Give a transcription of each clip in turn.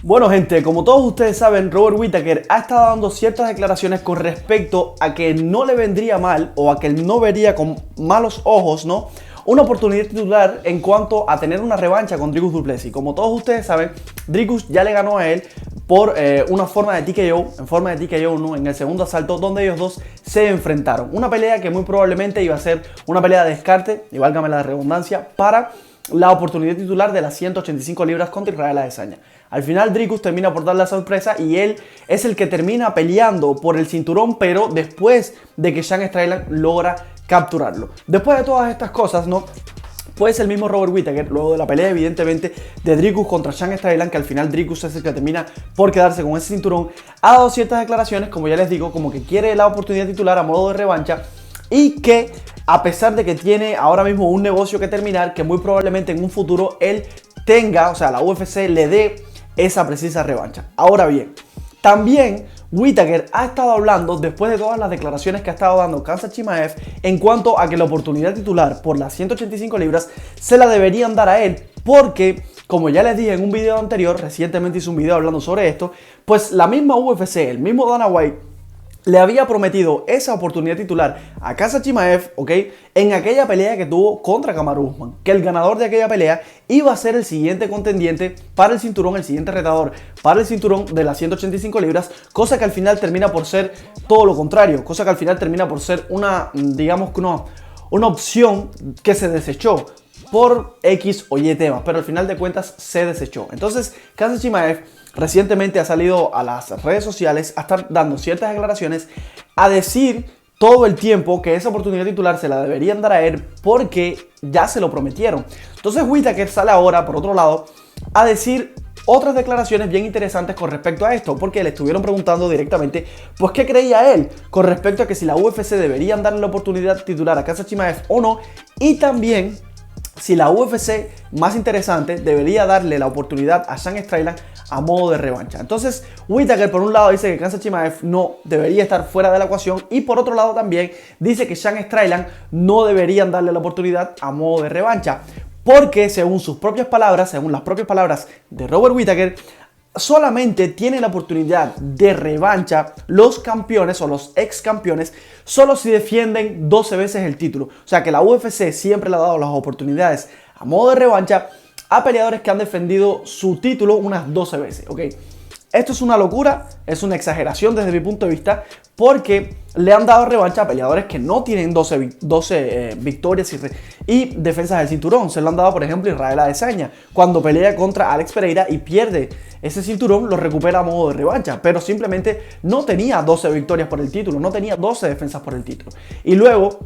Bueno, gente, como todos ustedes saben, Robert Whittaker ha estado dando ciertas declaraciones con respecto a que no le vendría mal o a que él no vería con malos ojos, ¿no?, una oportunidad titular en cuanto a tener una revancha con Dricus du Plessis. Como todos ustedes saben, Dricus ya le ganó a él por una forma de TKO, en forma de TKO, ¿no?, en el segundo asalto, donde ellos dos se enfrentaron. Una pelea que muy probablemente iba a ser una pelea de descarte, y válgame la redundancia, para la oportunidad titular de las 185 libras contra Israel Adesanya. Al final Dricus termina por dar la sorpresa y él es el que termina peleando por el cinturón, pero después de que Sean Strickland logra capturarlo. Después de todas estas cosas, ¿no?, pues el mismo Robert Whittaker, luego de la pelea evidentemente de Dricus contra Sean Strickland, que al final Dricus es el que termina por quedarse con ese cinturón, ha dado ciertas declaraciones, como ya les digo, como que quiere la oportunidad titular a modo de revancha y que a pesar de que tiene ahora mismo un negocio que terminar, que muy probablemente en un futuro él tenga, o sea, la UFC le dé esa precisa revancha. Ahora bien, también Whittaker ha estado hablando, después de todas las declaraciones que ha estado dando Khamzat Chimaev, en cuanto a que la oportunidad titular por las 185 libras se la deberían dar a él, porque, como ya les dije en un video anterior, recientemente hice un video hablando sobre esto, pues la misma UFC, el mismo Dana White, le había prometido esa oportunidad titular a Khamzat Chimaev, ¿ok?, en aquella pelea que tuvo contra Kamaru Usman, que el ganador de aquella pelea iba a ser el siguiente contendiente para el cinturón, el siguiente retador para el cinturón de las 185 libras, cosa que al final termina por ser todo lo contrario, cosa que al final termina por ser una, digamos que una opción que se desechó por X o Y temas, pero al final de cuentas se desechó. Entonces, Khamzat Chimaev recientemente ha salido a las redes sociales a estar dando ciertas declaraciones, a decir todo el tiempo que esa oportunidad titular se la deberían dar a él porque ya se lo prometieron. Entonces Whittaker sale ahora, por otro lado, a decir otras declaraciones bien interesantes con respecto a esto, porque le estuvieron preguntando directamente, pues, qué creía él con respecto a que si la UFC deberían darle la oportunidad titular a Khamzat Chimaev o no, y también si la UFC, más interesante, debería darle la oportunidad a Sean Strickland a modo de revancha. Entonces Whittaker por un lado dice que Khamzat Chimaev no debería estar fuera de la ecuación, y por otro lado también dice que Sean Strickland no deberían darle la oportunidad a modo de revancha, porque según sus propias palabras, según las propias palabras de Robert Whittaker, solamente tienen la oportunidad de revancha los campeones o los ex campeones solo si defienden 12 veces el título. O sea que la UFC siempre le ha dado las oportunidades a modo de revancha a peleadores que han defendido su título unas 12 veces, ¿ok? Esto es una locura, es una exageración desde mi punto de vista, porque le han dado revancha a peleadores que no tienen 12 victorias y defensas del cinturón. Se lo han dado, por ejemplo, Israel Adesanya, cuando pelea contra Alex Pereira y pierde ese cinturón, lo recupera a modo de revancha, pero simplemente no tenía 12 victorias por el título, no tenía 12 defensas por el título. Y luego,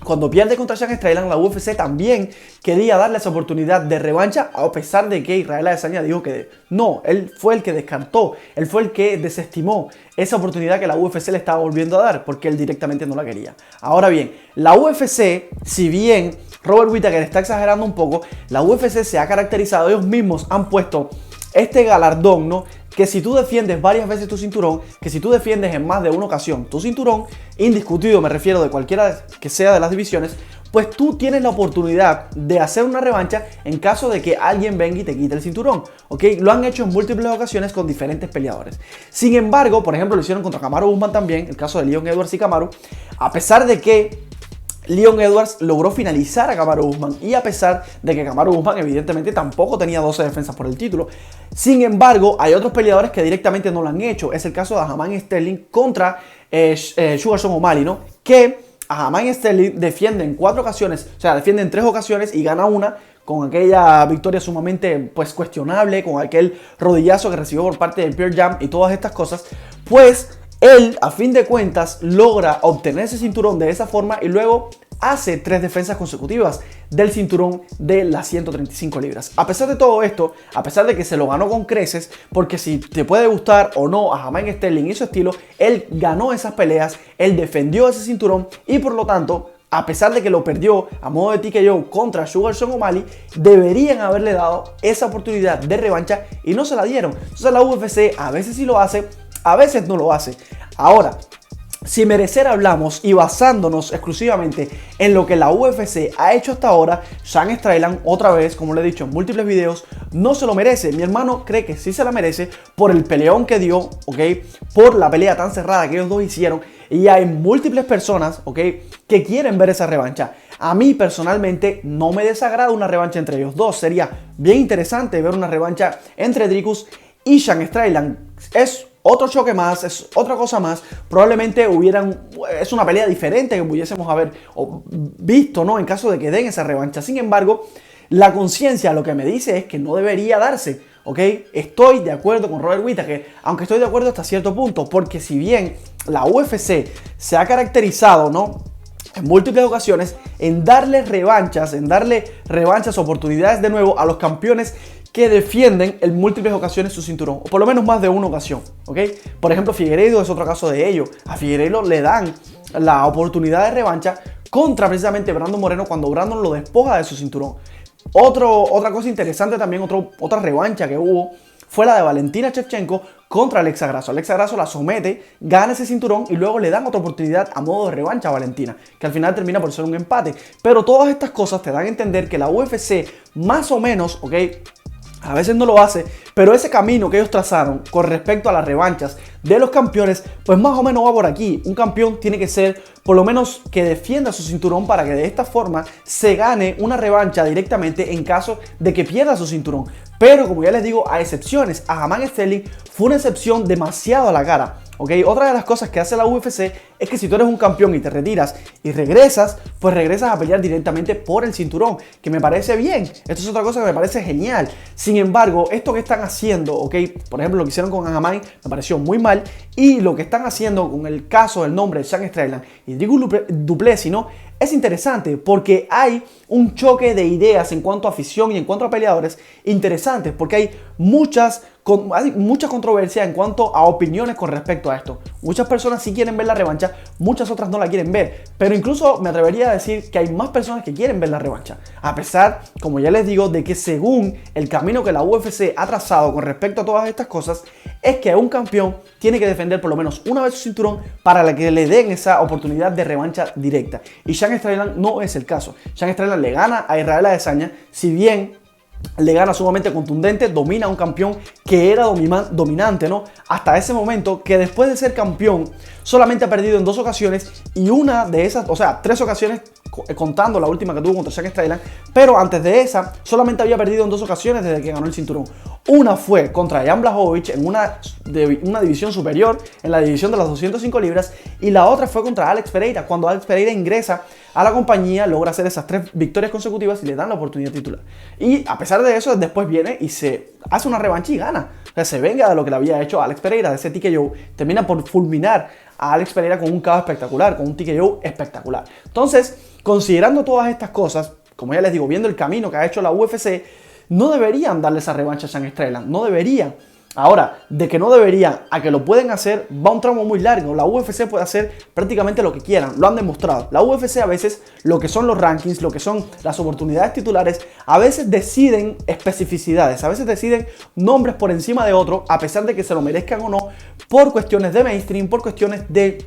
cuando pierde contra Sean Strickland, la UFC también quería darle esa oportunidad de revancha, a pesar de que Israel Adesanya dijo que no, él fue el que descartó, él fue el que desestimó esa oportunidad que la UFC le estaba volviendo a dar, porque él directamente no la quería. Ahora bien, la UFC, si bien Robert Whittaker está exagerando un poco, la UFC se ha caracterizado, ellos mismos han puesto este galardón, ¿no?, que si tú defiendes varias veces tu cinturón, que si tú defiendes en más de una ocasión tu cinturón, indiscutido, me refiero de cualquiera que sea de las divisiones, pues tú tienes la oportunidad de hacer una revancha en caso de que alguien venga y te quite el cinturón, ¿ok? Lo han hecho en múltiples ocasiones con diferentes peleadores. Sin embargo, por ejemplo, lo hicieron contra Kamaru Usman también, el caso de Leon Edwards y Kamaru, a pesar de que Leon Edwards logró finalizar a Kamaru Usman, y a pesar de que Kamaru Usman evidentemente tampoco tenía 12 defensas por el título. Sin embargo, hay otros peleadores que directamente no lo han hecho. Es el caso de Aljamain Sterling contra Sugar Sean O'Malley, ¿no?, que Aljamain Sterling defiende en 4 ocasiones, o sea, defiende en 3 ocasiones y gana una, con aquella victoria sumamente, pues, cuestionable, con aquel rodillazo que recibió por parte del Pearl Jam y todas estas cosas. Pues él, a fin de cuentas, logra obtener ese cinturón de esa forma y luego hace 3 defensas consecutivas del cinturón de las 135 libras. A pesar de todo esto, a pesar de que se lo ganó con creces, porque si te puede gustar o no a Aljamain Sterling y su estilo, él ganó esas peleas, él defendió ese cinturón y por lo tanto, a pesar de que lo perdió a modo de TKO contra Sugar Sean O'Malley, deberían haberle dado esa oportunidad de revancha y no se la dieron. Entonces la UFC a veces sí lo hace, a veces no lo hace. Ahora, si merecer hablamos y basándonos exclusivamente en lo que la UFC ha hecho hasta ahora, Sean Strickland, otra vez, como le he dicho en múltiples videos, no se lo merece. Mi hermano cree que sí se la merece por el peleón que dio, ¿ok? Por la pelea tan cerrada que ellos dos hicieron. Y hay múltiples personas, ¿ok?, que quieren ver esa revancha. A mí personalmente no me desagrada una revancha entre ellos dos. Sería bien interesante ver una revancha entre Dricus y Sean Strickland. Es otro choque más, es otra cosa más. Probablemente es una pelea diferente que pudiésemos haber visto, ¿no?, en caso de que den esa revancha. Sin embargo, la conciencia lo que me dice es que no debería darse, ¿ok? Estoy de acuerdo con Robert Whittaker, aunque estoy de acuerdo hasta cierto punto, porque si bien la UFC se ha caracterizado, ¿no?, en múltiples ocasiones en darle revanchas, oportunidades de nuevo a los campeones que defienden en múltiples ocasiones su cinturón, o por lo menos más de una ocasión, ¿ok? Por ejemplo, Figueiredo es otro caso de ello. A Figueiredo le dan la oportunidad de revancha contra precisamente Brandon Moreno cuando Brandon lo despoja de su cinturón. Otra cosa interesante también, otra revancha que hubo fue la de Valentina Shevchenko contra Alexa Grasso. Alexa Grasso la somete, gana ese cinturón y luego le dan otra oportunidad a modo de revancha a Valentina, que al final termina por ser un empate. Pero todas estas cosas te dan a entender que la UFC más o menos, ¿ok?, a veces no lo hace, pero ese camino que ellos trazaron con respecto a las revanchas de los campeones, pues más o menos va por aquí. Un campeón tiene que ser, por lo menos, que defienda su cinturón para que de esta forma se gane una revancha directamente en caso de que pierda su cinturón. Pero como ya les digo, hay excepciones. Aljamain Sterling fue una excepción demasiado a la cara. ¿Ok? Otra de las cosas que hace la UFC es que si tú eres un campeón y te retiras y regresas, pues regresas a pelear directamente por el cinturón, que me parece bien. Esto es otra cosa que me parece genial. Sin embargo, esto que están haciendo, ¿ok?, por ejemplo, lo que hicieron con Aljamain me pareció muy mal, y lo que están haciendo con el caso del nombre de Sean Strickland y Dricus Du Plessis, ¿no?, es interesante porque hay un choque de ideas en cuanto a afición y en cuanto a peleadores interesantes, porque hay mucha controversia en cuanto a opiniones con respecto a esto. Muchas personas sí quieren ver la revancha, muchas otras no la quieren ver, pero incluso me atrevería a decir que hay más personas que quieren ver la revancha, a pesar, como ya les digo, de que según el camino que la UFC ha trazado con respecto a todas estas cosas, es que un campeón tiene que defender por lo menos una vez su cinturón para que le den esa oportunidad de revancha directa. Y Sean Strickland no es el caso. Sean Strickland le gana a Israel Adesanya, si bien le gana sumamente contundente, domina a un campeón que era dominante, ¿no?, hasta ese momento, que después de ser campeón solamente ha perdido en 2 ocasiones, y una de esas, o sea, 3 ocasiones contando la última que tuvo contra Sean Strickland, pero antes de esa solamente había perdido en 2 ocasiones desde que ganó el cinturón. Una fue contra Jan Blachowicz en una división superior, en la división de las 205 libras, y la otra fue contra Alex Pereira, cuando Alex Pereira ingresa a la compañía, logra hacer esas 3 victorias consecutivas y le dan la oportunidad titular. Y a pesar de eso, después viene y se hace una revancha y gana. O sea, se venga de lo que le había hecho a Alex Pereira, de ese TKO, termina por fulminar a Alex Pereira con un KO espectacular, con un TKO espectacular. Entonces, considerando todas estas cosas, como ya les digo, viendo el camino que ha hecho la UFC, no deberían darle esa revancha a Sean Strickland, no deberían. Ahora, de que no deberían a que lo pueden hacer, va un tramo muy largo. La UFC puede hacer prácticamente lo que quieran, lo han demostrado. La UFC a veces, lo que son los rankings, lo que son las oportunidades titulares, a veces deciden especificidades, a veces deciden nombres por encima de otros, a pesar de que se lo merezcan o no, por cuestiones de mainstream, por cuestiones de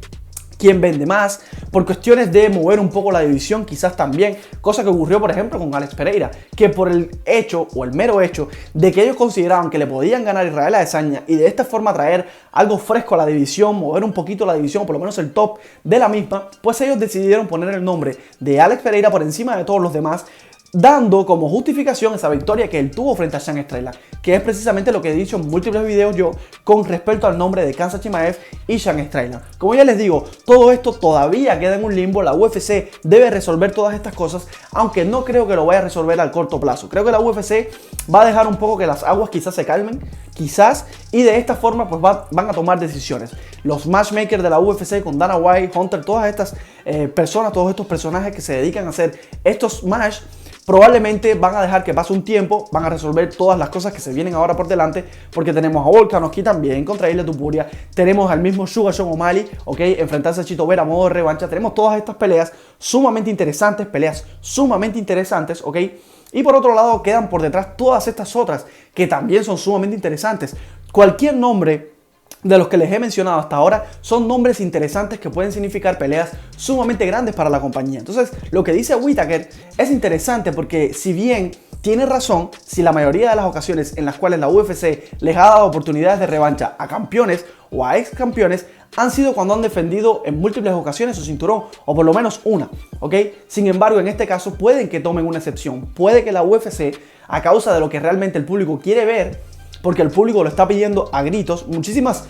quién vende más, por cuestiones de mover un poco la división quizás también, cosa que ocurrió por ejemplo con Alex Pereira, que por el hecho o el mero hecho de que ellos consideraban que le podían ganar a Israel Adesanya y de esta forma traer algo fresco a la división, mover un poquito la división, por lo menos el top de la misma, pues ellos decidieron poner el nombre de Alex Pereira por encima de todos los demás, dando como justificación esa victoria que él tuvo frente a Sean Strickland, que es precisamente lo que he dicho en múltiples videos yo con respecto al nombre de Khamzat Chimaev y Sean Strickland. Como ya les digo, todo esto todavía queda en un limbo. La UFC debe resolver todas estas cosas, aunque no creo que lo vaya a resolver al corto plazo. Creo que la UFC va a dejar un poco que las aguas quizás se calmen, quizás, y de esta forma pues van a tomar decisiones. Los matchmakers de la UFC con Dana White, Hunter, todas estas personas, todos estos personajes que se dedican a hacer estos match, probablemente van a dejar que pase un tiempo, van a resolver todas las cosas que se vienen ahora por delante, porque tenemos a Volkanovski también contra Ilia Topuria, tenemos al mismo Sugar Sean O'Malley, ¿ok?, enfrentarse a Chito Vera a modo de revancha. Tenemos todas estas peleas sumamente interesantes, ¿ok? Y por otro lado quedan por detrás todas estas otras que también son sumamente interesantes. Cualquier nombre de los que les he mencionado hasta ahora son nombres interesantes que pueden significar peleas sumamente grandes para la compañía. Entonces, lo que dice Whittaker es interesante porque si bien tiene razón, si la mayoría de las ocasiones en las cuales la UFC les ha dado oportunidades de revancha a campeones o a ex campeones han sido cuando han defendido en múltiples ocasiones su cinturón, o por lo menos una, ¿ok? Sin embargo, en este caso pueden que tomen una excepción. Puede que la UFC, a causa de lo que realmente el público quiere ver, porque el público lo está pidiendo a gritos. Muchísimas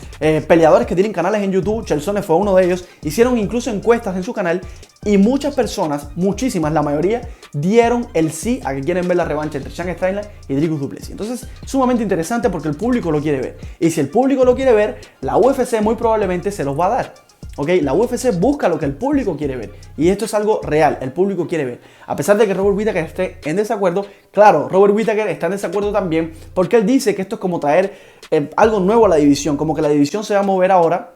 peleadores que tienen canales en YouTube, Chelsones fue uno de ellos, hicieron incluso encuestas en su canal y muchas personas, muchísimas, la mayoría, dieron el sí a que quieren ver la revancha entre Sean Strickland y Dricus du Plessis. Entonces, sumamente interesante porque el público lo quiere ver. Y si el público lo quiere ver, la UFC muy probablemente se los va a dar. ¿Ok? La UFC busca lo que el público quiere ver. Y esto es algo real, el público quiere ver. A pesar de que Robert Whittaker esté en desacuerdo, claro, Robert Whittaker está en desacuerdo también porque él dice que esto es como traer algo nuevo a la división, como que la división se va a mover ahora.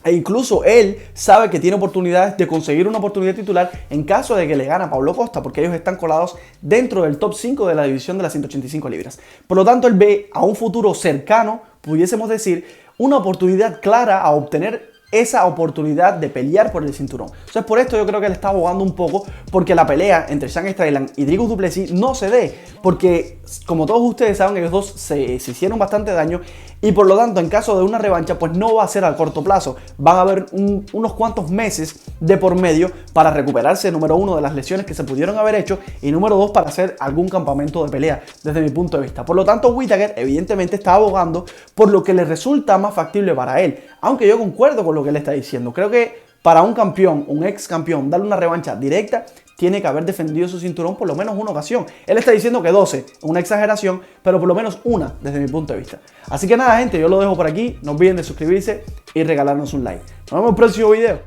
E incluso él sabe que tiene oportunidades de conseguir una oportunidad titular en caso de que le gane a Paulo Costa, porque ellos están colados dentro del top 5 de la división de las 185 libras. Por lo tanto, él ve a un futuro cercano, pudiésemos decir, una oportunidad clara a obtener esa oportunidad de pelear por el cinturón. Entonces, por esto yo creo que él está abogando un poco porque la pelea entre Sean Strickland y Dricus du Plessis no se dé, porque como todos ustedes saben, ellos dos se hicieron bastante daño y por lo tanto en caso de una revancha pues no va a ser a corto plazo. Van a haber unos cuantos meses de por medio para recuperarse, número uno, de las lesiones que se pudieron haber hecho y número dos, para hacer algún campamento de pelea desde mi punto de vista. Por lo tanto, Whittaker evidentemente está abogando por lo que le resulta más factible para él, aunque yo concuerdo con lo que él está diciendo. Creo que para un campeón, un ex campeón, darle una revancha directa, tiene que haber defendido su cinturón por lo menos una ocasión. Él está diciendo que 12, una exageración, pero por lo menos una desde mi punto de vista. Así que nada, gente, yo lo dejo por aquí. No olviden de suscribirse y regalarnos un like. Nos vemos en el próximo video.